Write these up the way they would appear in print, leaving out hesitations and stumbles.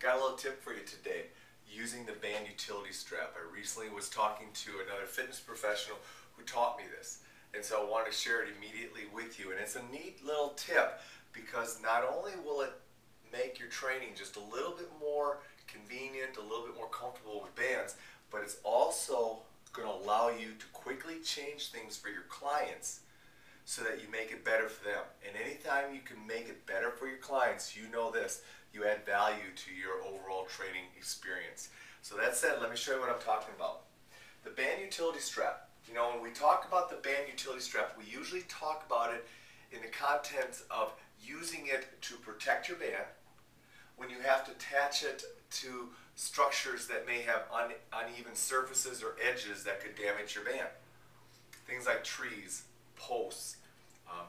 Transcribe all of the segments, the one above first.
Got a little tip for you today using the band utility strap. I recently was talking to another fitness professional who taught me this, and so I wanted to share it immediately with you. And it's a neat little tip because not only will it make your training just a little bit more convenient, a little bit more comfortable with bands, but it's also going to allow you to quickly change things for your clients so that you make it better for them. And anytime you can make it better for your clients, you know this, you add value to your overall training experience. So that said, let me show you what I'm talking about. The band utility strap. You know, when we talk about the band utility strap, we usually talk about it in the context of using it to protect your band, when you have to attach it to structures that may have uneven surfaces or edges that could damage your band. Things like trees, posts,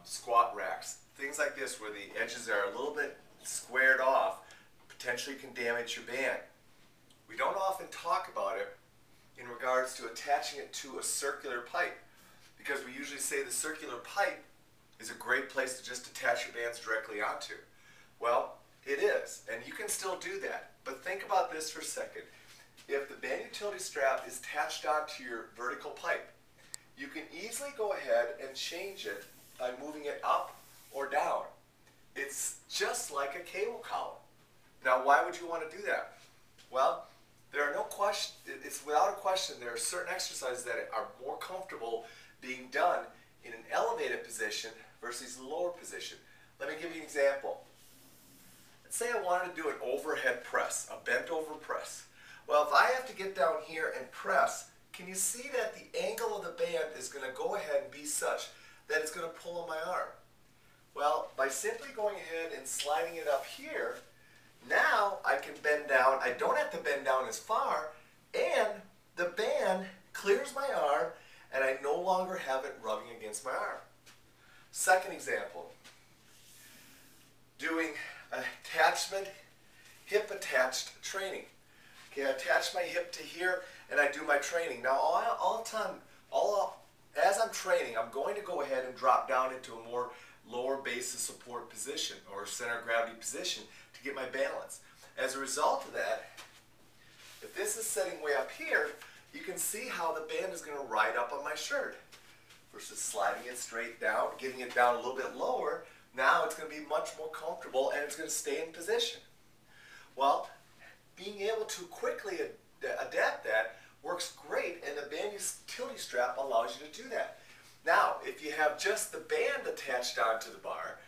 squat racks, things like this where the edges are a little bit squared off, potentially can damage your band. We don't often talk about it in regards to attaching it to a circular pipe, because we usually say the circular pipe is a great place to just attach your bands directly onto. Well, it is, and you can still do that. But think about this for a second. If the band utility strap is attached onto your vertical pipe, you can easily go ahead and change it by moving it up or down. It's just like a cable column. Now, why would you want to do that? Well, there are no question, it's without a question, there are certain exercises that are more comfortable being done in an elevated position versus a lower position. Let me give you an example. Let's say I wanted to do an overhead press, a bent over press. Well, if I have to get down here and press, can you see that the angle of the band is going to go ahead and be such that it's going to pull on my arm? Well, by simply going ahead and sliding it up here, now I can bend down. I don't have to bend down as far, and the band clears my arm, and I no longer have it rubbing against my arm. Second example, doing attachment, hip attached training. Okay, I attach my hip to here and I do my training. Now all the time, as I'm training, I'm going to go ahead and drop down into a more lower base of support position or center of gravity position to get my balance. As a result of that, if this is setting way up here, you can see how the band is going to ride up on my shirt versus sliding it straight down, getting it down a little bit lower. Now it's going to be much more comfortable and it's going to stay in position. Well, being able to quickly adapt that works great, and the band utility strap allows you to do that. Now, if you have just the band attached onto the bar,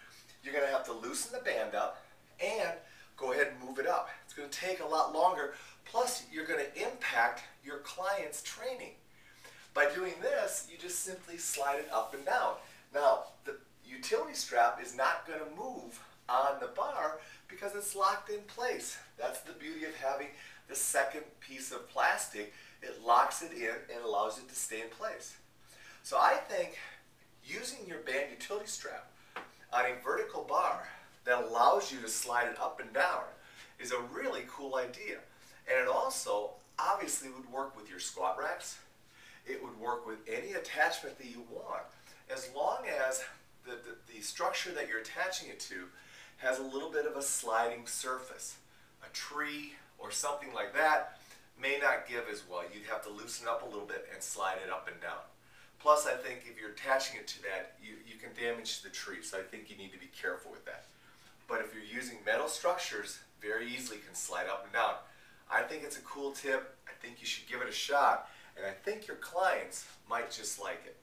you're going to have to loosen the band up and go ahead and move it up. It's going to take a lot longer, plus you're going to impact your client's training. By doing this, you just simply slide it up and down. Now, the utility strap is not going to move on the bar because it's locked in place. That's the beauty of having the second piece of plastic. It locks it in and allows it to stay in place. So I think using your band utility strap on a vertical bar that allows you to slide it up and down is a really cool idea. And it also obviously would work with your squat racks. It would work with any attachment that you want, as long as the structure that you're attaching it to has a little bit of a sliding surface. A tree or something like that may not give as well. You'd have to loosen up a little bit and slide it up and down. Plus, I think if you're attaching it to that, you can damage the tree, so I think you need to be careful with that. But if you're using metal structures, very easily can slide up and down. I think it's a cool tip. I think you should give it a shot, and I think your clients might just like it.